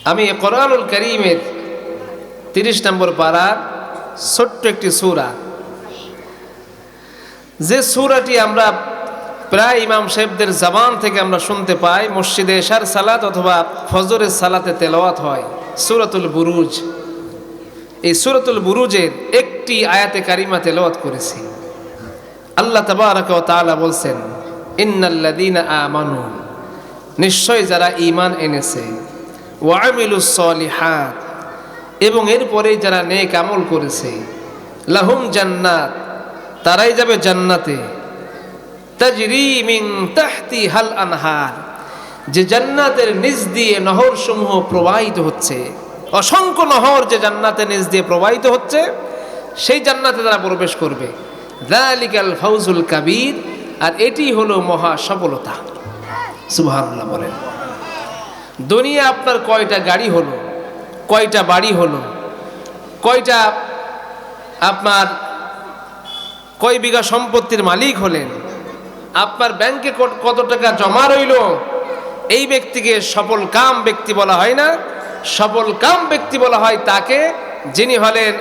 আমি কোরআনুল কারীমের 30 নম্বর পারার ছোট্ট একটি সূরা, যে সূরাটি আমরা প্রায় ইমাম সাহেবদের জবান থেকে আমরা শুনতে পাই, মসজিদে এশার সালাত অথবা ফজরের সালাতে তেলাওয়াত হয়, সূরাতুল বুরুজ। এই সূরাতুল বুরুজের একটি আয়াতে কারিমা তেলাওয়াত করেছি। আল্লাহ তাবারাকা ওয়া তাআলা বলছেন, ইন্নাল্লাযীনা আমানু, নিশ্চয় যারা ঈমান এনেছে, ওয়া আমিলুস সলিহাত, এবং এরপরে যারা নেক আমল করেছে, লাহুম জান্নাত, তারাই যাবে জান্নাতে, তাজরি মিন তাহতিহাল আনহার, যে জান্নাতের নিচ দিয়ে নহর সমূহ প্রবাহিত হচ্ছে, অসংখ্য নহর যে জান্নাতের নিচ দিয়ে প্রবাহিত হচ্ছে, সেই জান্নাতে তারা প্রবেশ করবে। যালিকাল ফাউজুল কাবীর, আর এটি হলো মহা সফলতা। সুবহানাল্লাহ বলেন। দুনিয়া আপনার কয়টা গাড়ি হলো, কয়টা বাড়ি হলো, কয়টা আপনার কয় বিঘা সম্পত্তির মালিক হলেন, আপনার ব্যাংকে কত টাকা জমা রইল, এই ব্যক্তিকে সফল কাম ব্যক্তি বলা হয় না। সফল কাম ব্যক্তি বলা হয় তাকে যিনি হলেন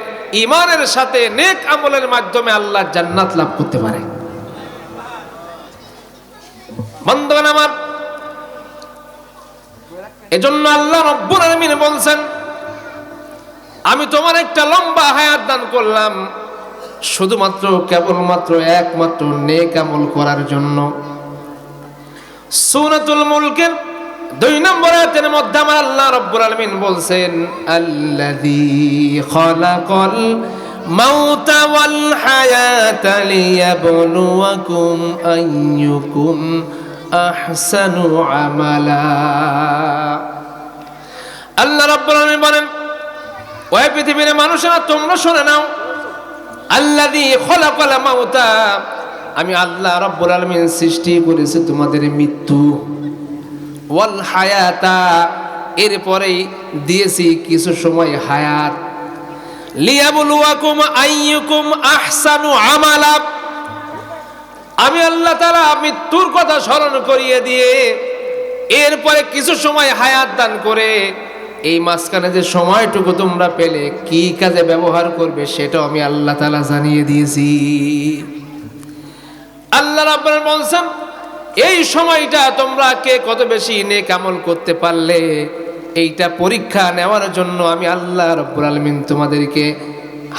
ঈমানের সাথে নেক আমলের মাধ্যমে আল্লাহর জান্নাত লাভ করতে পারে। বন্ধুগণ আমার, এজন্য আল্লাহ রাব্বুল আলামিন বলছেন, আমি তোমার একটা লম্বা হায়াত দান করলাম শুধুমাত্র কেবলমাত্র একমাত্র নেক আমল করার জন্য। সূরাতুল মুলকের 2 নম্বর আয়াতের মধ্যে আমার আল্লাহ রাব্বুল আলামিন বলছেন, আল্লাযী খালাকাল মাউতা ওয়াল হায়াতা লিয়াবলুয়াকুম আইয়ুকুম আহসানু আমালা। আল্লাহ রাব্বুল আলামিন বলেন, ওই পৃথিবীর মানুষেরা তোমরা শুনে নাও, আল্লাযী খালাকাল মাউতা, আমি আল্লাহ রাব্বুল আলামিন সৃষ্টি করেছি তোমাদের মৃত্যু, ওয়াল হায়াতা, এরপরেই দিয়েছি কিছু সময় হায়াত, লিয়াবলুয়াকুম আইয়ুকুম আহসানু আমালা, আমি আল্লাহ তাআলা মৃত্যুর কথা স্মরণ করিয়ে দিয়ে এরপরে কিছু সময় হায়াত দান করে এই মাঝখানে যে সময়টুকু তোমরা পেলে কি কাজে ব্যবহার করবে সেটাও আমি আল্লাহ তাআলা জানিয়ে দিয়েছি। আল্লাহ রাব্বুল আলামিন বলছেন, এই সময়টা তোমরা কে কত বেশি নেক আমল করতে পারলে, এইটা পরীক্ষা নেওয়ার জন্য আমি আল্লাহ রাব্বুল আলামিন তোমাদেরকে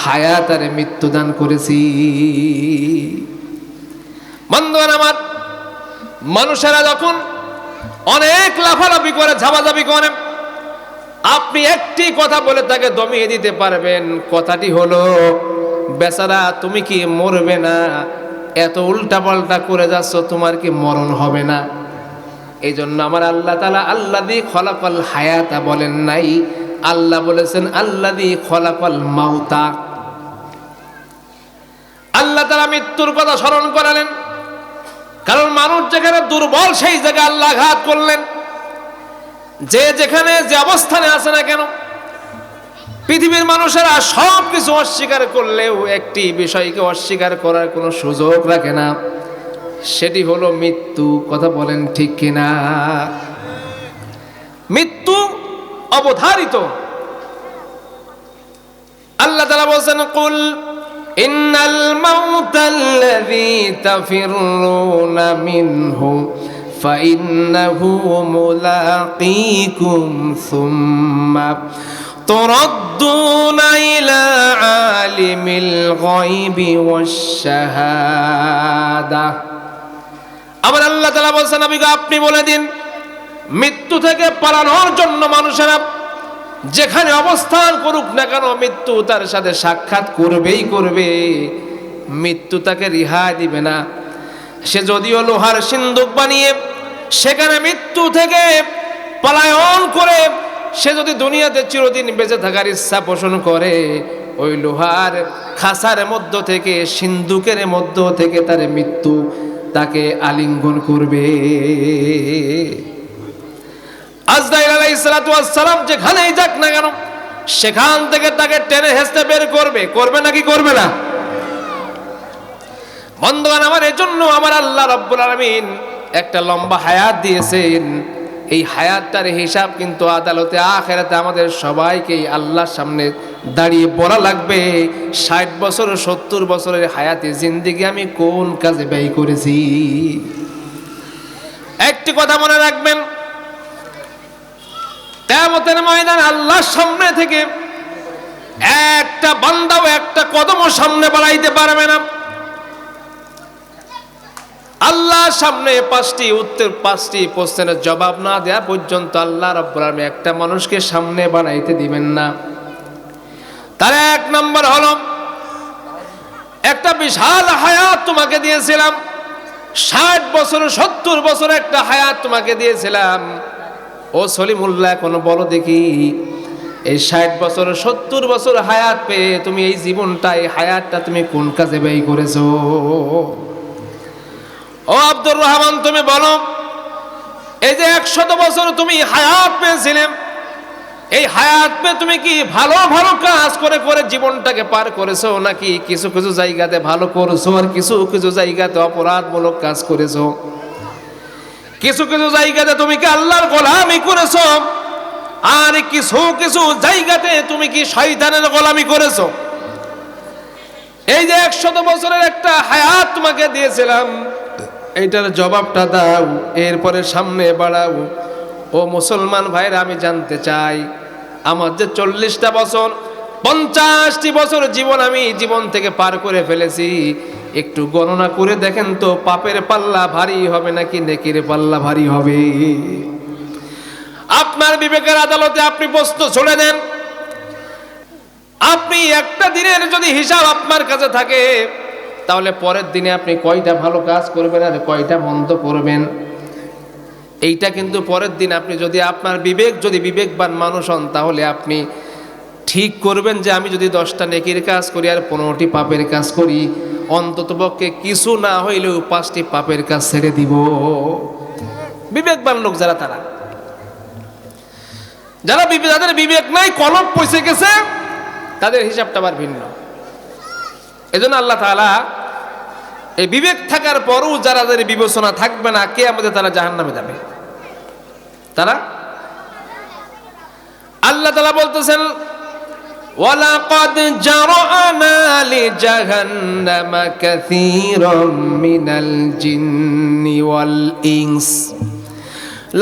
হায়াত আর মৃত্যু দান করেছি। বন্ধুগণ আমার, মানুষেরা যখন অনেক লাফালাফি করে, ঝাপাঝাপি করে, আপনি একটি কথা বলে তাকে দমিয়ে দিতে পারবেন। কথাটি হলো, বেচারা তুমি কি মরবে না? এত উল্টা পাল্টা করে যাচ্ছ, তোমার কি মরণ হবে না? এই জন্য আমার আল্লাহ তাআলা আল্লাযী খলাকাল হায়াতা বলেন নাই, আল্লাহ বলেছেন আল্লাযী খলাকাল মাউতা। আল্লাহ তাআলা মৃত্যুর কথা স্মরণ করালেন, কারণ মানুষ যেখানে দুর্বল সেই জায়গায় আল্লাহ আঘাত করলেন। যে যেখানে যে অবস্থানে আছে না কেন, পৃথিবীর মানুষেরা সব কিছু অস্বীকার করলেও একটি বিষয়কে অস্বীকার করার কোনো সুযোগ রাখে না, সেটি হলো মৃত্যু। কথা বলেন ঠিক কিনা? মৃত্যু অবধারিত। আল্লাহ তাআলা বলেন, কুল ইন্নাল মাউতাল্লাযী তাফিরুনা মিনহু ফাইন্নাহু মুলাকীকুম সুম্মা তুরাদ্দুনা ইলা আলিমিল গায়বি ওয়াশ শাহাদা। আবার আল্লাহ তাআলা বলেন, নবী আপনি বলে দিন, মৃত্যু থেকে পালানোর জন্য মানুষেরা যেখানে অবস্থান করুক না কেন, মৃত্যু তার সাথে সাক্ষাৎ করবেই করবে, মৃত্যু তাকে রিহাই দিবে না। সে যদিও লোহার সিন্দুক বানিয়ে সেখানে মৃত্যু থেকে পলায়ন করে সে যদি দুনিয়াতে চিরদিন বেঁচে থাকার ইচ্ছা পোষণ করে, ওই লোহার খাঁচার মধ্য থেকে, সিন্দুকের মধ্য থেকে তার মৃত্যু তাকে আলিঙ্গন করবে। আজরাইল আলাইহিস সালাতু ওয়াস সালাম যেখানেই যাক না কেন, সেখান থেকে তাকে টেনে হেঁচড়ে বের করবে। করবে নাকি করবে না? বন্ধুগণ আমার, এজন্য আমার আল্লাহ রাব্বুল আলামিন একটা লম্বা হায়াত দিয়েছেন। এই হায়াতটার হিসাব কিন্তু আদালতে আখিরাতে আমাদের সবাইকেই আল্লাহর সামনে দাঁড়িয়ে বলা লাগবে 60 বছর 70 বছরের হায়াতে জিন্দেগি আমি কোন কাজে ব্যয় করেছি। একটি কথা মনে রাখবেন, কিয়ামতের ময়দানে আল্লাহর সামনে থেকে একটা বান্দাও একটা কদমও সামনে বাড়াইতে পারবে না। আল্লাহর সামনে 5টি প্রশ্নের জবাব না দেয়া পর্যন্ত আল্লাহ রাব্বুল আলামিন একটা মানুষকে সামনে বাড়াইতে দিবেন না। তার 1 নম্বর হলো, একটা বিশাল হায়াত তোমাকে দিয়েছিলাম, 60 বছর 70 বছর একটা হায়াত তোমাকে দিয়েছিলাম। ও সলিমুল্লাহ, এখন বলো দেখি, এই 60 বছর 70 বছর হায়াত পেয়ে তুমি এই জীবনটা, এই হায়াতটা তুমি কোন কাজে ব্যয় করেছো? ও আব্দুর রহমান, তুমি বলো, এই যে 100 বছর তুমি হায়াত পেয়েছিলে, এই হায়াত পেয়ে তুমি কি ভালো ভালো কাজ করে করে জীবনটাকে পার করেছো, নাকি কিছু কিছু জায়গাতে ভালো করেছো আর কিছু কিছু জায়গাতে অপরাধমূলক কাজ করেছো? কিছু কিছু জায়গাতে তুমি কি আল্লাহর গোলামি করেছো, আর কিছু কিছু জায়গাতে তুমি কি শয়তানের গোলামি করেছো? এই যে 100 বছরের একটা হায়াত তোমাকে দিয়েছিলাম, এইটার জবাবটা দাও, এরপরে সামনে বাড়াও। ও মুসলমান ভাইরা, আমি জানতে চাই, আমার যে 40টা বছর 50টি বছর জীবন থেকে পার করে ফেলেছি, একটু গণনা করে দেখেন তো, পাপের পাল্লা ভারী হবে নাকি নেকির পাল্লা ভারী হবে? আপনার বিবেকের আদালতে আপনি প্রশ্ন ছড়ে দেন। আপনি একটা দিনের যদি হিসাব আপনার কাছে থাকে, তাহলে পরের দিনে আপনি কয়টা ভালো কাজ করবেন আর কয়টা মন্দ করবেন, এইটা কিন্তু পরের দিন আপনি যদি আপনার যদি বিবেকবান মানুষ হন, তাহলে আপনি ঠিক করবেন যে আমি যদি 10টা নেকির কাজ করি আর 15টি পাপের কাজ করি, অন্ততপক্ষে কিছু না হইলেও 5টি পাপের কাজ ছেড়ে দিব। বিবেকবান লোক যারা, যাদের বিবেক নাই, কলম পয়সে গেছে, তাদের হিসাবটা আবার ভিন্ন। এজন্য আল্লাহ তাআলা এই বিবেক থাকার পরও যাদের বিবেচনা থাকবে না, কিয়ামতে তারা জাহান্নামে যাবে। তারা, আল্লাহ তাআলা বলতেছেন, ওয়ালাকাদ জারআনা লিজাহান্নামা কাসীরাম মিনাল জিন্নি ওয়াল ইনস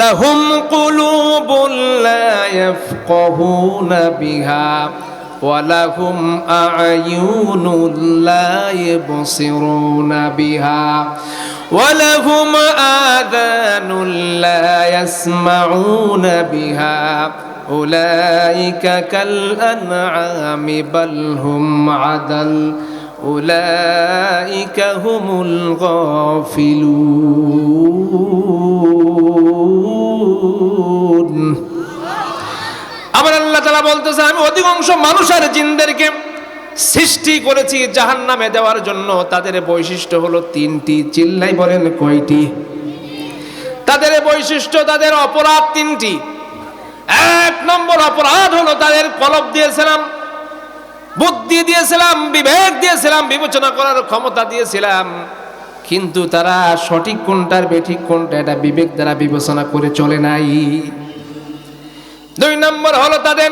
লাহুম কুলুবুন লা ইয়াফকাহুনা বিহা ওয়ালাহুম আ'য়ুনুন লা ইবসিরুনা বিহা ওয়ালাহুম আযানুন লা ইয়াসমাউনা বিহা উলাইকা কাল আনআমি বাল হুম আদাল উলাইকা হুমুল গাফিলুন। আবার আল্লাহ তাআলা বলতেছে, আমি অধিকাংশ মানুষ আর জিনদেরকে সৃষ্টি করেছি জাহান্নামে দেওয়ার জন্য। তাদের বৈশিষ্ট্য হলো 3টি। চিল্লাই বলেন কয়টি? তাদের বৈশিষ্ট্য, তাদের অপরাধ 3টি। 1 নম্বর অপরাধ হলো, তাদের কলব দিয়েছিলাম, বুদ্ধি দিয়েছিলাম, বিবেক দিয়েছিলাম, বিবেচনা করার ক্ষমতা দিয়েছিলাম, কিন্তু তারা সঠিক কোনটার বেঠিক কোনটা এটা বিবেক দ্বারা বিবেচনা করে চলে নাই। 2 নম্বর হলো, তাদের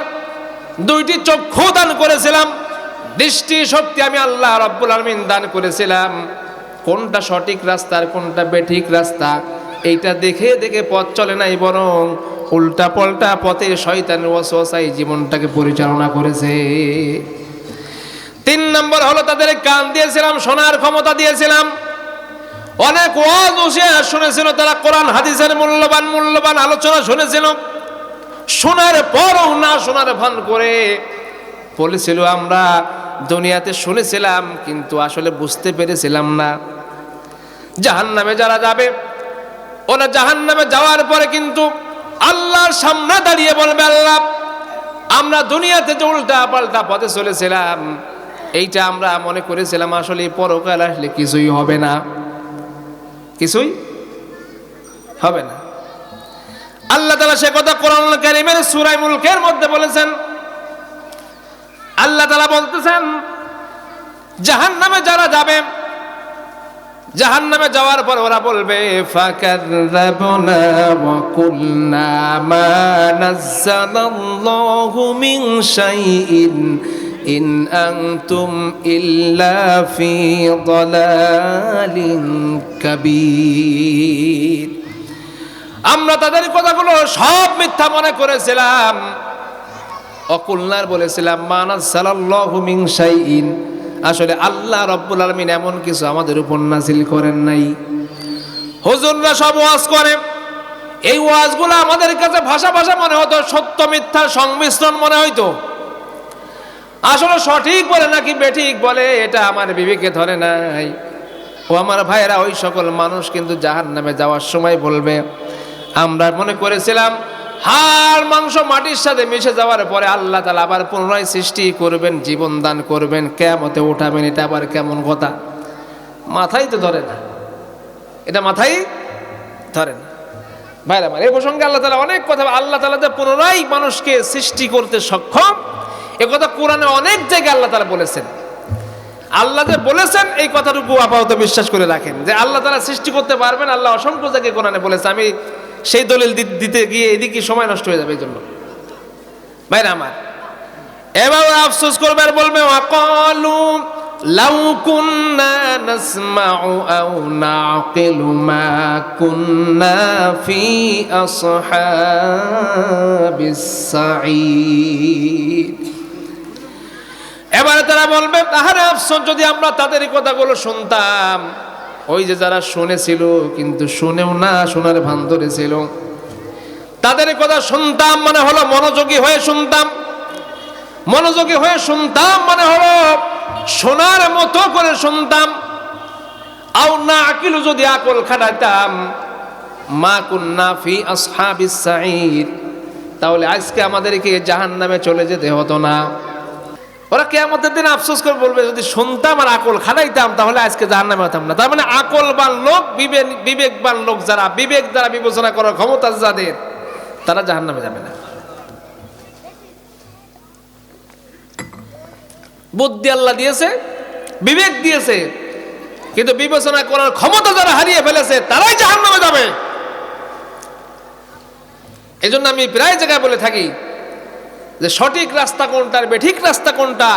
2টি চক্ষু দান করেছিলাম, দৃষ্টি শক্তি আমি আল্লাহ রাব্বুল আলামিন দান করেছিলাম। কোনটা সঠিক রাস্তা আর কোনটা বেঠিক রাস্তা এইটা দেখে দেখে পথ চলে নাই, বরং উল্টা পাল্টা পথে শয়তানের ওয়াসওয়াসায় জীবনটাকে পরিচালনা করেছে। 3 নম্বর হলো, তাদের কান দিয়েছিলাম, শোনার ক্ষমতা দিয়েছিলাম, অনেক ওয়াজ শুনেছিল, তারা কোরআন হাদিসের মূল্যবান আলোচনা শুনেছিল, শোনার পরও না শোনার ভান করে বলেছিল আমরা দুনিয়াতে শুনেছিলাম কিন্তু আসলে বুঝতে পেরেছিলাম না। জাহান্নামে যারা যাবে, ওরা জাহান্নামে যাওয়ার পরে কিন্তু আল্লাহর সামনে দাঁড়িয়ে বলবে, আল্লাহ, আমরা দুনিয়াতে যে উল্টা পাল্টা পথে চলেছিলাম, এইটা আমরা মনে করেছিলাম আসলে পরকাল আসলে কিছুই হবে না, কিছুই হবে না। আল্লাহ তাআলা সে কথা কোরআনুল কারীমের সূরা মুলকের মধ্যে বলেছেন। আল্লাহ তাআলা বলতেছেন, জাহান্নামে যারা যাবে জাহান্নামে যাওয়ার পর ওরা বলবে ফাকাযযাবনা ওয়া কুলনা মা নাযালাল্লাহু মিন শাইইন ইন আনতুম ইল্লা ফি দালালিন কাবীর। আমরা তাদের কথাগুলো সব মিথ্যা মনে করেছিলাম। অকুলনার বলেছিলাম মা নাযালাল্লাহু মিন শাইইন, আসলে আল্লাহ রাব্বুল আলামিন এমন কিছু আমাদের উপর নাযিল করেন নাই। হুজুররা সব ওয়াজ করে, এই ওয়াজগুলো আমাদের কাছে ভাষা ভাষা মনে হতো, সত্য মিথ্যার সংমিশ্রণ মনে হইতো। আসলে সঠিক বলে নাকি বেঠিক বলে এটা আমার বিবেকে ধরে নাই। ও আমার ভাইয়েরা, ওই সকল মানুষ কিন্তু জাহান্নামে যাওয়ার সময় বলবে আমরা মনে করেছিলাম হাড় মাংস মাটির সাথে মিশে যাওয়ার পরে আল্লাহ তাআলা আবার পুনরায় সৃষ্টি করবেন, জীবন দান করবেন, কিয়ামতে উঠাবেন। এটা আবার কেমন কথা? মাথাই তো ধরে না, এটা মাথাই ধরে না। ভাইরা আমার, এই প্রসঙ্গে আল্লাহ তাআলা অনেক কথা, আল্লাহ তাআলা যে পুনরায় মানুষকে সৃষ্টি করতে সক্ষম, এ কথা কোরআনে অনেক জায়গায় আল্লাহ তাআলা বলেছেন। আল্লাহ যে বলেছেন এই কথাটুকু আপাতত বিশ্বাস করে রাখেন যে আল্লাহ তাআলা সৃষ্টি করতে পারবেন। আল্লাহ অসংখ্য জায়গায় কোরআনে বলেছে। আমি সেই দলিল দিতে গিয়ে এদিকে সময় নষ্ট হয়ে যাবে, এই জন্য ভাইরা আমার এবার আফসোস করবে আর বলবে ওয়াকালু লাউ কুন্না নাসমাউ আও নাকিলু মা কুন্না ফি আসহাবিস সাঈদ। এবারে তারা বলবে তাহারে আফসোস, যদি আমরা তাদের কথাগুলো শুনতাম। ওই যে যারা শুনেছিল কিন্তু শুনেও না শোনার ভান ধরেছিল, তাদের কথা শুনতাম মানে হলো মনোযোগী হয়ে শুনতাম। মনোযোগী হয়ে শুনতাম মানে হলো শোনার মতো করে শুনতাম। আও না আকিলু, যদি আকল খাটাইতাম, মা কুন্না ফি আসহাবিস সাঈদ, তাহলে আজকে আমাদেরকে জাহান্নামে চলে যেতে হতো না। ওরা কিয়ামতের দিন আফসোস করে বলবে যদি শুনতাম আর আকল খাটাইতাম তাহলে আজকে জাহান্নামে হতাম না। তার মানে আকলবান লোক, বিবেকবান লোক যারা, বিবেক দ্বারা বিবেচনা করার ক্ষমতা যাদের, তারা জাহান্নামে যাবে না। বুদ্ধি আল্লাহ দিয়েছে, বিবেক দিয়েছে, কিন্তু বিবেচনা করার ক্ষমতা যারা হারিয়ে ফেলেছে তারাই জাহান্নামে যাবে। এজন্য আমি প্রায় জায়গায় বলে থাকি যে সঠিক রাস্তা কোনটা আর বেঠিক রাস্তা কোনটা,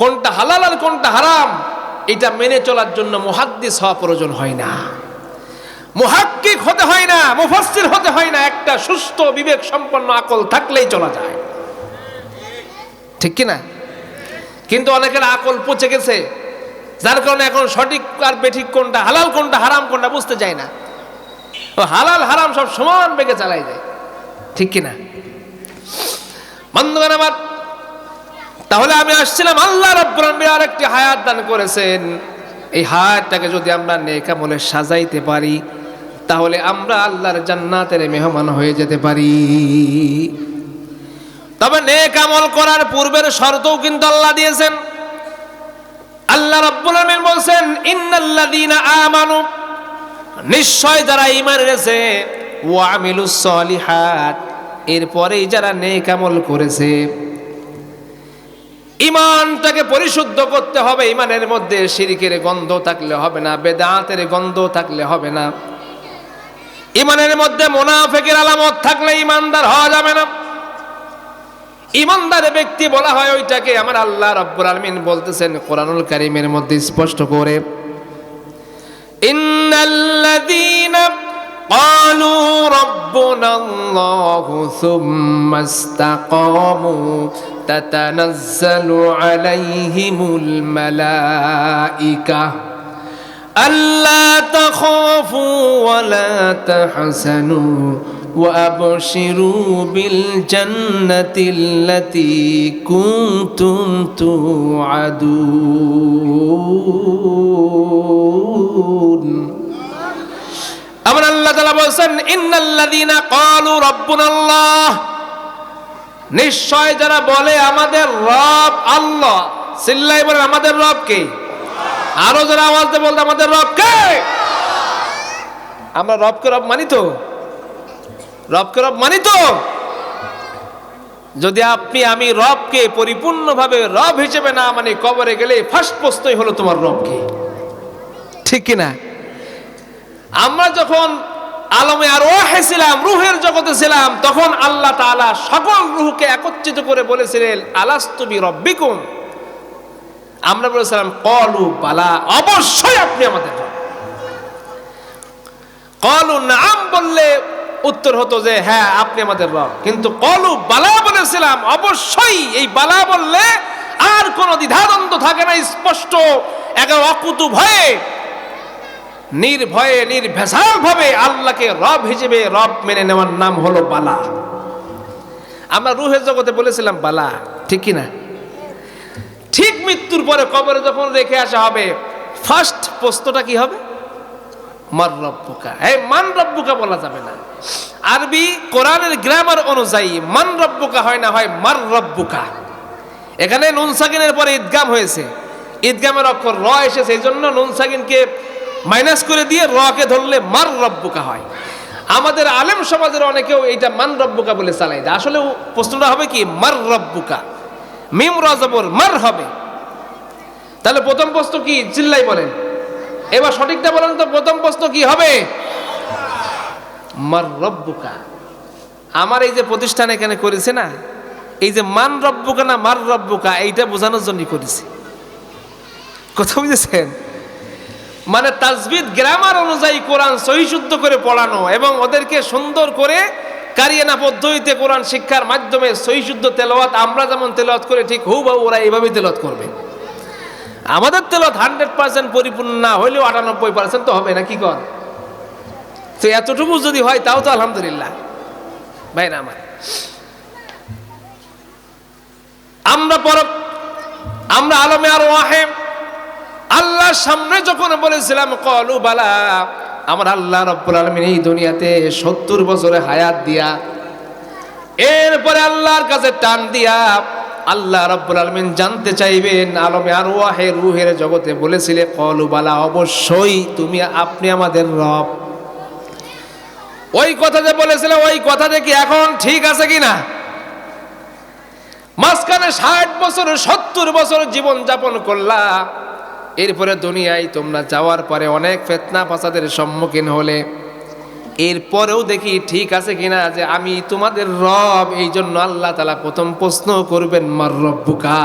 কোনটা হালাল আর কোনটা হারাম, এটা মেনে চলার জন্য মুহাদ্দিস হওয়া প্রয়োজন হয় না, মুহাক্কিক হতে হয় না, মুফাসসির হতে হয় না। একটা সুস্থ বিবেক সম্পন্ন আকল থাকলেই চলা যায়, ঠিক কি না? কিন্তু অনেকের আকল পচে গেছে, যার কারণে এখন সঠিক আর বেঠিক কোনটা, হালাল কোনটা হারাম কোনটা বুঝতে চায় না। তো হালাল হারাম সব সমান বেগে চালাই যায়, ঠিক কি না? বন্ধুগণ আমার, তাহলে আমি আসছিলাম, আল্লাহ রাব্বুল আলামিন আরেকটি হায়াত দান করেছেন। এই হায়াতটাকে যদি আমরা নেক আমলে সাজাইতে পারি তাহলে আমরা আল্লাহর জান্নাতের মেহমান হয়ে যেতে পারি। তবে নেক আমল করার পূর্বের শর্তও কিন্তু আল্লাহ দিয়েছেন। আল্লাহ রাব্বুল আলামিন বলেন ইন্নাল্লাযীনা আমানু, নিশ্চয় যারা ঈমান এনেছে, ওয়া আমিলুস সলিহাত, এরপরেই যারা নেক আমল করেছে। ঈমানটাকে পরিশুদ্ধ করতে হবে। ঈমানের মধ্যে শিরকের গন্ধ থাকলে হবে না, বেদাতের গন্ধ থাকলে হবে না। ঈমানের মধ্যে মুনাফিকের আলামত থাকলে ঈমানদার হওয়া যাবে না। ঈমানদার ব্যক্তি বলা হয় ওইটাকে, আমার আল্লাহ রাব্বুল আলামিন বলতেছেন কোরআনুল কারীমের মধ্যে স্পষ্ট করে, ইন্নাল্লাযীনা قالوا ربنا الله ثم استقاموا تتنزل عليهم الملائكة ألا تخافوا ولا تحزنوا وأبشروا بالجنة التي كنتم توعدون। আমার আল্লাহ তাআলা বলেন ইন্নাল্লাযীনা ক্বালু রাব্বুনাল্লাহ, নিশ্চয় যারা বলে আমাদের রব আল্লাহ, চিল্লায় বলে আমাদের রব কে? আরো যারা আওয়াজ দিয়ে বলতে আমাদের রব কে? আমরা রবকে রব মানি তো? রবকে রব মানি তো? যদি আপনি আমি রবকে পরিপূর্ণভাবে রব হিসেবে না মানি, কবরে গেলে ফার্স্ট প্রশ্নই হলো তোমার রব কে? ঠিক কিনা? আমরা যখন আলমে আরওয়াহে ছিলাম, রূহের জগতে ছিলাম, তখন আল্লাহ তাআলা সকল রূহকে একত্রিত করে বলেছিলেন আলাস্তু বিরাব্বিকুম। আমরা বলেছিলাম ক্বালু বালা, অবশ্যই আপনি আমাদের রব। ক্বালু নাআম বললে উত্তর হতো যে হ্যাঁ আপনি আমাদের রব, কিন্তু ক্বালু বালা বলেছিলাম, অবশ্যই। এই বালা বললে আর কোনো দ্বিধাদ্বন্দ্ব থাকে না, স্পষ্ট একেবারে অকুতু ভয়ে, নির্ভয়ে নির্ভেজাল ভাবে আল্লাহকে রব হিসেবে রব মেনে নেওয়ার নাম হলো বালা। আমরা রূহের জগতে বলেছিলাম বালা, ঠিক কিনা? ঠিক মৃত্যুর পরে কবরে যখন রেখে আসা হবে, ফার্স্ট প্রশ্নটা কি হবে? মান রব্বুকা। এই মান রব্বুকা বলা যাবে না। আরবি কোরআনের গ্রামার অনুযায়ী মান রব্বুকা হয় না, হয় মার রব্বুকা। এখানে নুন সাকিনের পরে ইদগাম হয়েছে, ইদগামের অক্ষর র এসেছে, এই জন্য নুন সাকিনকে মাইনাস করে দিয়ে রকে ধরলে মার রব্বুকা হয়। আমাদের আলেম সমাজের অনেকেও এইটা মান রব্বুকা বলে চালাই দেয়। আসলে প্রশ্নটা হবে কি? মার রব্বুকা, মিম র জবর মার হবে। তাহলে প্রথম প্রশ্ন কি? চিল্লাই বলেন, এবার সঠিকটা বলেন তো, প্রথম প্রশ্ন কি হবে? মার রব্বুকা। আমার এই যে প্রতিষ্ঠান এখানে করেছে না, এই যে মান রব্বুকা না মার রব্বুকা, এইটা বোঝানোর জন্য করেছে। কথা বুঝেছেন? মানে তাজবিদ গ্রামার অনুযায়ী কোরআন সহি শুদ্ধ করে পড়ানো এবং ওদেরকে সুন্দর করে কারিয়ানা পদ্ধতিতে কোরআন শিক্ষার মাধ্যমে সহি শুদ্ধ তেলাওয়াত, আমরা যেমন তেলাওয়াত করে ঠিক হুবহু ওরা এইভাবেই তেলাওয়াত করবে। আমাদের তেলাওয়াত 100% পরিপূর্ণ না হইলেও 98% তো হবে না, কি কর? তো এতটুকু যদি হয় তাও তো আলহামদুলিল্লাহ। ভাইরা আমার, আমরা আলমে আরওয়াহে আল্লাহর সামনে যখন বলেছিলাম ক্বালু বালা, আমার আল্লাহ রাব্বুল আলামিন এই দুনিয়াতে 70 বছরে হায়াত দিয়া, এরপরে আল্লাহর কাছে টান দিয়া আল্লাহ রাব্বুল আলামিন জানতে চাইবেন আলমে আরওয়াহে রূহের জগতে বলেছিলে ক্বালু বালা, অবশ্যই আপনি আমাদের রব। ওই কথা যে বলেছিলে, ওই কথাটা কি এখন ঠিক আছে কিনা? মাঝখানে 60 বছর 70 বছর জীবন যাপন করলা, এরপরে দুনিয়ায় তোমরা যাওয়ার পরে অনেক ফিতনা ফাসাদের সম্মুখীন হলে, এরপরেও দেখি ঠিক আছে কিনা যে আমি তোমাদের রব। এই জন্য আল্লাহ তাআলা প্রথম প্রশ্ন করবেন মার রব্বুকা।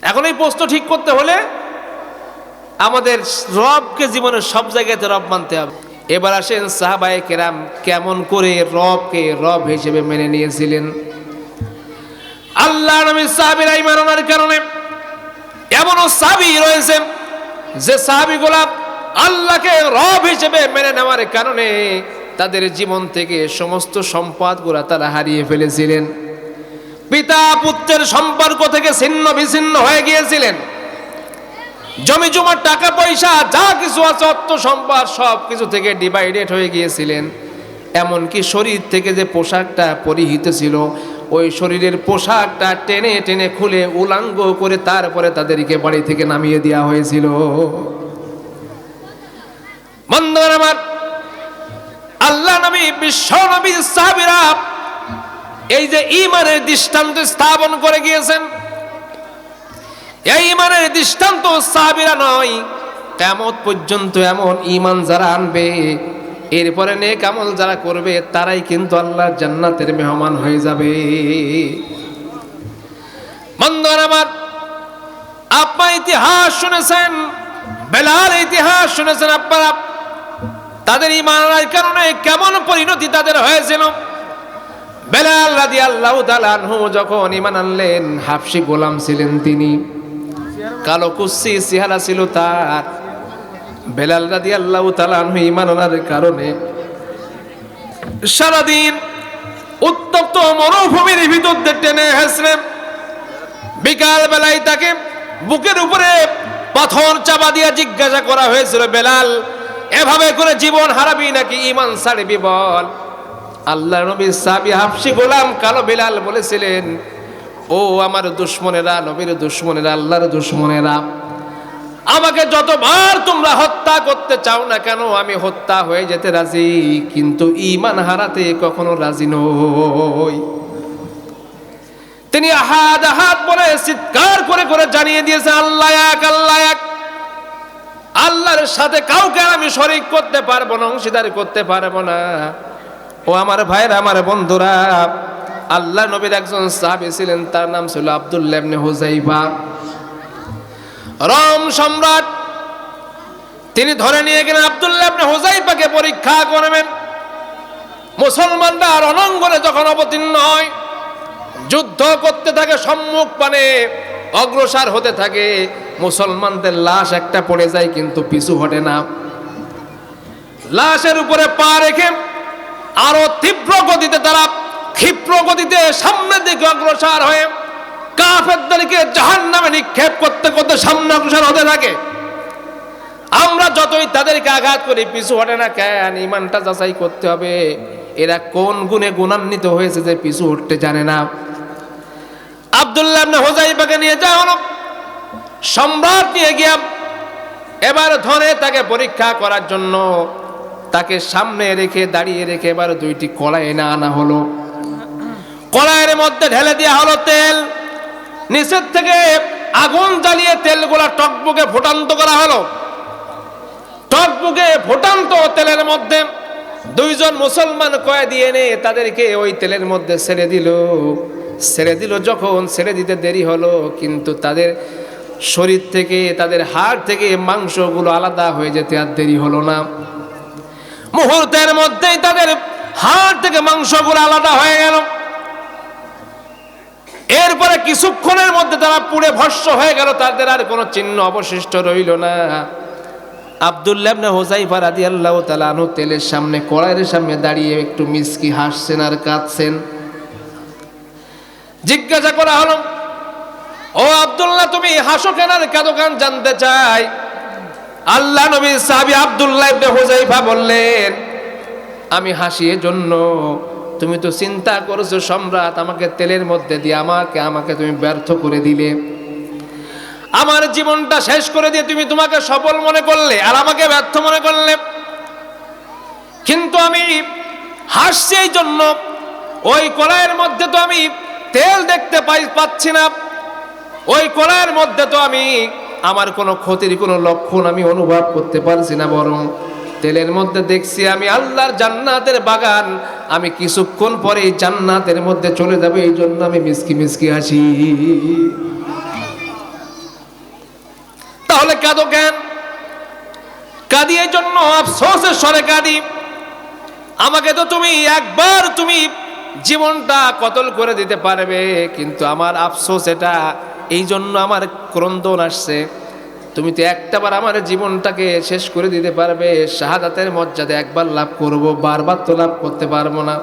এখন এই প্রশ্ন ঠিক করতে হলে আমাদের রবকে জীবনের সব জায়গাতে রব মানতে হবে। এবার আসেন সাহাবায়ে কেরাম কেমন করে রবকে রব হিসেবে মেনে নিয়েছিলেন। আল্লাহ নবী সাহাবীরা ঈমান আনার কারণে, এমনও সাহাবী রয়েছে যে সাহাবীগুলা আল্লাহকে রব হিসেবে মেনে নেওয়ার কারণে তাদের জীবন থেকে সমস্ত সম্পদগুলা তারা হারিয়ে ফেলেছিলেন। পিতা পুত্রের সম্পর্ক থেকে ছিন্ন বিচ্ছিন্ন হয়ে গিয়েছিলেন। জমি জমা টাকা পয়সা যা কিছু আছে, অর্থ সম্পদ সব কিছু থেকে ডিভাইডেড হয়ে গিয়েছিলেন। এমনকি শরীর থেকে যে পোশাকটা পরিহিত ছিল, ওই শরীরের পোশাকটা টেনে টেনে খুলে উলাঙ্গ করে তারপরে তাদেরকে বাড়ি থেকে নামিয়ে দেওয়া হয়েছিল। বন্ধুরা আমার, আল্লাহ নবী, বিশ্ব নবী, সাহাবীরা এই যে ঈমানের দৃষ্টান্ত স্থাপন করে গিয়েছেন, এই ঈমানের দৃষ্টান্ত সাহাবীরা নয়, কিয়ামত পর্যন্ত এমন ঈমান যারা আনবে, এরপরে নেক আমল যারা করবে, তারাই কিন্তু আল্লাহর জান্নাতের মেহমান হয়ে যাবে। বন্ধুরা আমার, আপনারা ইতিহাস শুনেছেন, বেলাল ইতিহাস শুনেছেন আপনারা, তাদের ঈমানের কারণে কেমন পরিণতি তাদের হয়েছিল। বেলাল রাদিয়াল্লাহু তাআলা আনহু যখন ঈমান আনলেন, হাবশী গোলাম ছিলেন তিনি, কালো কুচ্ছি চেহারা ছিল তার। বেলাল রাদিয়াল্লাহু তাআলা আনহু ঈমান আনার কারণে সারাদিন উত্তপ্ত মরুভূমির ভিতর দিয়ে টেনে হেসড়ে বিকাল বেলায় তাকে বুকের উপরে পাথর চাপা দিয়ে জিজ্ঞাসা করা হয়েছিল, বেলাল এভাবে করে জীবন হারাবি নাকি ঈমান ছাড়বি বল? আল্লাহর নবীর সাহাবী হাবশী গোলাম কালো বেলাল বলেছিলেন, ও আমার দুশমনেরা, নবীর দুশমনেরা, আল্লাহর দুশমনেরা, আমাকে যতবার তোমরা হত্যা করতে চাও না কেন আমি হত্যা হয়ে যেতে রাজি, কিন্তু ঈমান হারাতে কখনো রাজি নই। তিনি আহাদ আহাদ বলে চিৎকার করে করে জানিয়ে দিয়েছে আল্লাহ এক, আল্লাহ এক। আল্লাহর সাথে কাউকে আমি শরীক করতে পারবো না, অংশীদার করতে পারবো না। ও আমার ভাইরা, আমার বন্ধুরা, আল্লাহ নবীর একজন সাহাবী ছিলেন, তার নাম ছিল আব্দুল্লাহ ইবনে হুযাইফা। রোম সম্রাট তিনি ধরে নিয়ে গেলেন আব্দুল্লাহ ইবনে হুযাইফাকে পরীক্ষা করবেন। মুসলমানরা রণাঙ্গনে যখন অবতীর্ণ হয়, যুদ্ধ করতে থাকে, সম্মুখ পানে অগ্রসর হতে থাকে, মুসলমানদের লাশ একটা পড়ে যায় কিন্তু পিছু হটে না। লাশের উপরে পা রেখে আরো তীব্র গতিতে তারা ক্ষিপ্র গতিতে সামনের দিকে অগ্রসর হয়ে কাফেরদেরকে জাহান্নামে নিক্ষেপ করতে করতে সামনে অগ্রসর হতে থাকে। আমরা যতই তাদেরকে আঘাত করি পিছু হটে না কেন? ইমানটা যাচাই করতে হবে, এরা কোন গুণে গুণান্বিত হয়েছে যে পিছু হটতে জানে না। আব্দুল্লাহ ইবনে হুযাইফাকে নিয়ে যাওয়া হলো, সম্রাট নিয়ে গিয়া এবার ধরে তাকে পরীক্ষা করার জন্য তাকে সামনে রেখে দাঁড়িয়ে রেখে এবার দুইটি কড়াই এনে আনা হলো। কড়াইয়ের মধ্যে ঢেলে দেওয়া হলো তেল, নিচের থেকে আগুন জ্বালিয়ে তেলগুলা টকবুকে ফুটান্ত করা হলো। টকবুকে ফুটান্ত তেলের মধ্যে দুইজন মুসলমান কয়েদি এনে তাদেরকে ওই তেলের মধ্যে ছেড়ে দিল। যখন ছেড়ে দিতে দেরি হলো, কিন্তু তাদের শরীর থেকে, তাদের হাড় থেকে মাংসগুলো আলাদা হয়ে যেতে আর দেরি হলো না। মুহূর্তের মধ্যেই তাদের হাড় থেকে মাংসগুলো আলাদা হয়ে গেল। এরপরে কিছুক্ষণের মধ্যে তারা পুড়ে ভস্ম হয়ে গেল, তাদের আর কোনো চিহ্ন অবশিষ্ট রইল না। আব্দুল্লাহ ইবনে হুযাইফা রাদিয়াল্লাহু তাআলা আনহু তেলের সামনে, কড়াইয়ের সামনে দাঁড়িয়ে একটু মিসকি হাসছেন আর কাঁদছেন। জিজ্ঞাসা করা হলো, ও আব্দুল্লাহ, তুমি হাসো কেন আর কাঁদো কেন জানতে চাই। আল্লাহ নবীর সাহাবী আব্দুল্লাহ ইবনে হুযাইফা বললেন, আমি হাসি এজন্য, তুমি তো চিন্তা করছো সম্রাট আমাকে তেলের মধ্যে দিয়ে আমাকে তুমি ব্যর্থ করে দিলে, আমার জীবনটা শেষ করে দিয়ে তুমি তোমাকে সফল মনে করলে আর আমাকে ব্যর্থ মনে করলে। কিন্তু আমি হাসছি এই জন্য, ওই কড়াইয়ের মধ্যে তো আমি তেল দেখতে পাচ্ছি না, ওই কড়াইয়ের মধ্যে তো আমি আমার কোনো ক্ষতির কোনো লক্ষণ আমি অনুভব করতে পারছি না, বরং তেলের মধ্যে দেখছি আমি আল্লাহর জান্নাতের বাগান, আমি কিছুক্ষণ পরে জান্নাতের মধ্যে চলে যাবে, এই জন্য আমি মিসকি মিসকি হাসি। তাহলে কাঁদো কেন? কাঁদি এই জন্য, আফসোসের স্বরে কাঁদি, আমাকে তো তুমি একবার তুমি জীবনটা কতল করে দিতে পারবে, কিন্তু আমার আফসোস এটা, এই জন্য আমার ক্রন্দন আসছে। তুমি তো একটাবার আমার জীবনটাকে শেষ করে দিতে পারবে, শাহাদাতের মর্যাদা একবার লাভ করব, বারবার তো লাভ করতে পারবো না।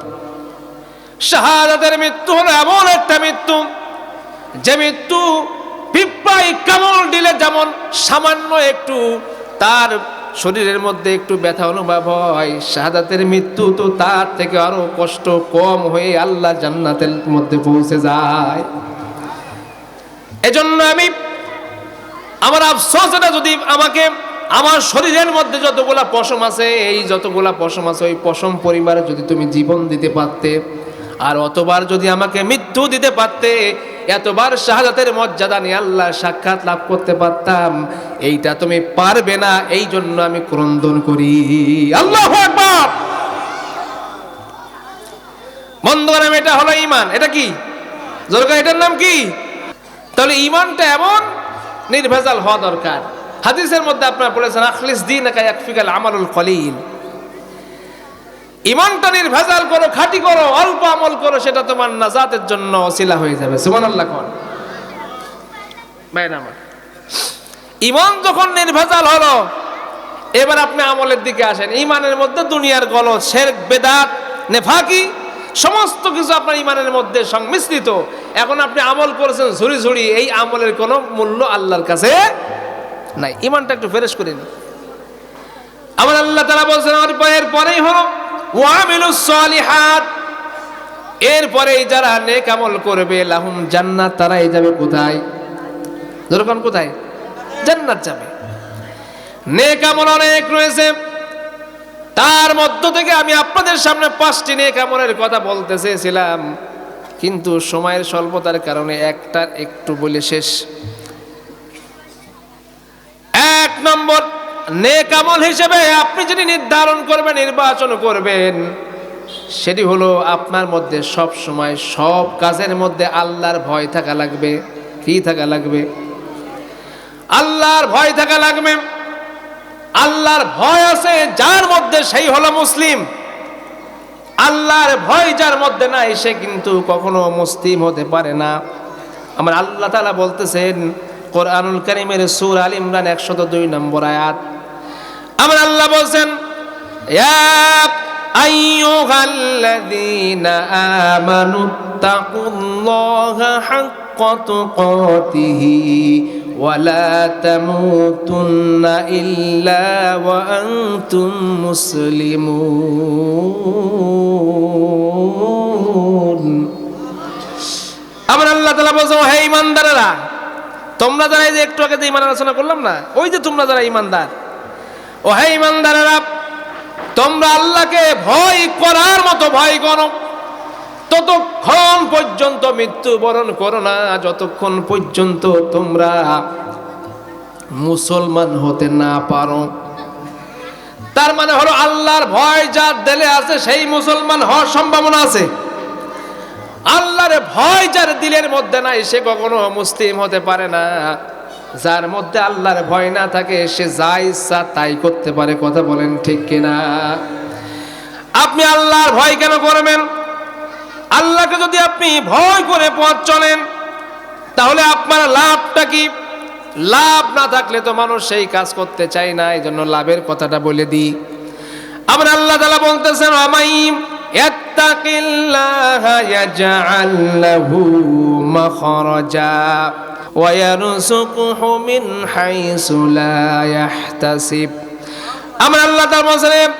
শাহাদাতের মৃত্যু হলো এমন একটা মৃত্যু, যে মৃত্যু পিঁপড়ায় কামড় দিলে যেমন সামান্য একটু তার শরীরের মধ্যে একটু ব্যথা অনুভব হয়, শাহাদাতের মৃত্যু তো তার থেকে আরো কষ্ট কম হয়ে আল্লাহ জান্নাতের মধ্যে পৌঁছে যায়। এজন্য আমি আমার আফসোস, এটা যদি আমাকে আমার শরীরের মধ্যে যতগুলা পশম আছে, এই যতগুলা পশম আছে, ওই পশম পরিবারে যদি তুমি জীবন দিতে পারতে, আর অতবার যদি আমাকে মৃত্যু দিতে পারতে, এতবার শাহাদাতের মর্যাদা নিয়ে আল্লাহ সাক্ষাৎ লাভ করতে পারতাম, এইটা তুমি পারবে না, এই জন্য আমি ক্রন্দন করি। আল্লাহু আকবার। বন্ধুগণ, এটা হলো ঈমান। এটা কি জোরকা, এটার নাম কি? তাহলে ঈমানটা এমন নির্ভেজাল হওয়া দরকার। হাদিসের মধ্যে আপনারা পড়েছেন, আখলিস দীনাকা ইয়াকফিকাল আমালুল কলিল। ঈমানটা নির্ভেজাল করো, খাঁটি করো, অল্প আমল করো, সেটা তোমার নাজাতের জন্য ওসিলা হয়ে যাবে। সুবহানাল্লাহ। কোন ভাইরা আমার, ঈমান যখন নির্ভেজাল হলো, এবার আপনি আমলের দিকে আসেন। ঈমানের মধ্যে দুনিয়ার গলদ, শিরক, বেদাত, নেফাকি সমস্ত কিছু আপনার ঈমানের মধ্যে সংমিশ্রিত। এখন আপনি আমল করেছেন ঝুড়ি ঝুড়ি, এই আমলের কোনো মূল্য আল্লাহর কাছে নাই। ঈমানটা একটু ফ্রেশ করে নিন। আমার আল্লাহ তাআলা বলছেন, এর পরেই হলো ওয়ামিলুস সালিহাত, এরপরেই যারা নেক আমল করবে, লাহুম জান্নাত, তারাই যাবে কোথায়? যেরকম কোথায়? জান্নাত যাবে। নেক আমল অনেক রয়েছে, তার মধ্য থেকে আমি আপনাদের সামনে 5টি নেক আমলের কথা বলতে চেয়েছিলাম। কিন্তু সময়ের স্বল্পতার কারণে একটা একটু বলে শেষ। এক নম্বর নেক আমল হিসেবে আপনি যদি নির্ধারণ করবেন, নির্বাচন করবেন, সেটি হলো আপনার মধ্যে সব সময় সব কাজের মধ্যে আল্লাহর ভয় থাকা লাগবে। কি থাকা লাগবে? আল্লাহর ভয় থাকা লাগবে। আল্লাহর ভয় আছে যার মধ্যে, সেই হলো মুসলিম। আল্লাহর ভয় যার মধ্যে নাই, সে কিন্তু কখনো মুসলিম হতে পারে না। আমার আল্লাহ তাআলা বলতেছেন কোরআনুল কারীমের সূরা আল ইমরান 102 নম্বর আয়াত, আমার আল্লাহ বলছেন, ইয়া আইয়ুহাল্লাযীনা আমানুত্তাকুল্লাহা হাক্কা তুকাতিহি ওয়া লা তামুতুন্না ইল্লা ওয়া আনতুম মুসলিমুন। আমার আল্লাহ তাআলা বলছেন, হে ঈমানদারেরা, তোমরা যারা এই যে একটু আগে যে ঈমান আলোচনা করলাম না, ওই যে তোমরা যারা ঈমানদার, ও হে ঈমানদারেরা, তোমরা আল্লাহকে ভয় করার মতো ভয় করো, ততক্ষণ পর্যন্ত মৃত্যুবরণ করো না, যতক্ষণ পর্যন্ত তোমরা মুসলমান হতে না পারো। তার মানে হলো আল্লাহর ভয় যার দিলে আছে সেই মুসলমান হওয়ার সম্ভাবনা আছে। আল্লাহর ভয় যার দিলের মধ্যে নাই, সে কখনো মুসলিম হতে পারে না। যার মধ্যে আল্লাহর ভয় না থাকে, সে যা ইচ্ছা তাই করতে পারে। কথা বলেন ঠিক কিনা? আপনি আল্লাহর ভয় কেন করবেন? আল্লাহকে যদি আপনি ভয় করে পথ চলেন, তাহলে আপনার লাভটা কি? লাভ না থাকলে তো মানুষ সেই কাজ করতে চায় না। এই জন্য লাভের কথাটা বলে দিই। আমার আল্লাহ তাআলা বলতেছেন, আমাইম ইয়াত্তাকিল্লাহা ইয়াজআল লাহু মাখরাজা ওয়া ইয়ারযুকুহু মিন হাইসু লা ইয়াহতাসিব। আমার আল্লাহ তাআলা বলেন,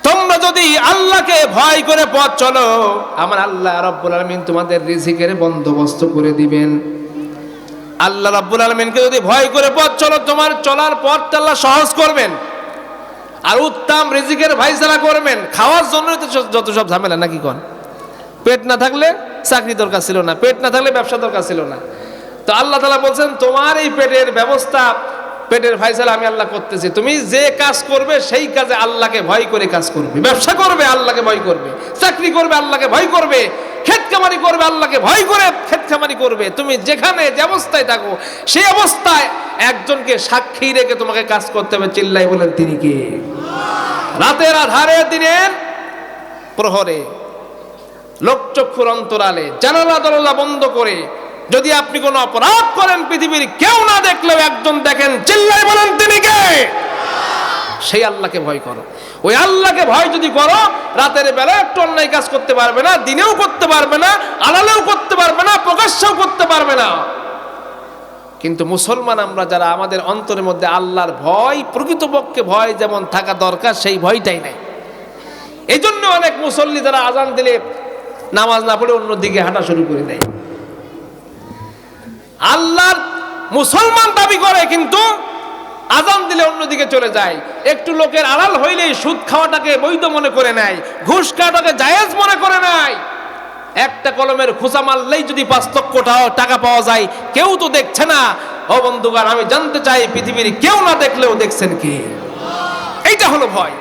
তোমরা যদি আল্লাহকে ভয় করে পথ চলো, আমার আল্লাহ রাব্বুল আলামিন তোমাদের রিজিকের বন্দোবস্ত করে দিবেন। আল্লাহ রাব্বুল আলামিনকে যদি ভয় করে পথ চলো, তোমার চলার পথটা আল্লাহ সহজ করবেন, আর উত্তম রিজিকের ফায়সালা করবেন। খাওয়ার জন্য তো যত সব ঝামেলা, নাকি কোন? পেট না থাকলে চাকরি দরকার ছিল না, পেট না থাকলে ব্যবসা দরকার ছিল না। তো আল্লাহ তাআলা বলছেন, তোমার এই পেটের ব্যবস্থা, পেটের ফায়সালা আমি আল্লাহ করতেছি। তুমি যে কাজ করবে সেই কাজে আল্লাহকে ভয় করে কাজ করবে। ব্যবসা করবে, আল্লাহকে ভয় করবে। চাকরি করবে, আল্লাহকে ভয় করবে। ক্ষেত খামারি করবে, আল্লাহকে ভয় করে ক্ষেত খামারি করবে। তুমি যেখানে যে অবস্থায় থাকো, সেই অবস্থায় একজনকে সাক্ষী রেখে তোমাকে কাজ করতে হবে। চিল্লাই বলেন, তিনি কে? রাতের আধারে, দিনের প্রহরে, লোকচক্ষুর অন্তরালে, জানালা দরজা বন্ধ করে যদি আপনি কোনো অপরাধ করেন, পৃথিবীর কেউ না দেখলেও একজন দেখেন, চিল্লাই বলেন, তিনি কে? সেই আল্লাহকে ভয় করো। ওই আল্লাহকে ভয় যদি করো, রাতের বেলা একটু অন্যায় কাজ করতে পারবে না, দিনেও করতে পারবে না, আড়ালেও করতে পারবে না, প্রকাশ্যেও করতে পারবে না। কিন্তু মুসলমান আমরা যারা, আমাদের অন্তরের মধ্যে আল্লাহর ভয়, প্রকৃতপক্ষে ভয় যেমন থাকা দরকার, সেই ভয়টাই নাই। এই জন্য অনেক মুসল্লি যারা আজান দিলে নামাজ না পড়ে অন্যদিকে হাঁটা শুরু করে দেয়। আল্লাহর মুসলমান দাবি করে, কিন্তু আজান দিলে অন্যদিকে চলে যায়। একটু লোকের আড়াল হইলেই সুদ খাওয়াটাকে বৈধ মনে করে নেয়, ঘুষ খাওয়াটাকে জায়েজ মনে করে নেয়। একটা কলমের খোঁচা মারলেই যদি 5 লক্ষ টাকা পাওয়া যায়, কেউ তো দেখছে না। ও বন্ধুগণ, আমি জানতে চাই, পৃথিবীর কেউ না দেখলেও দেখছেন কে? এইটা হলো ভয়।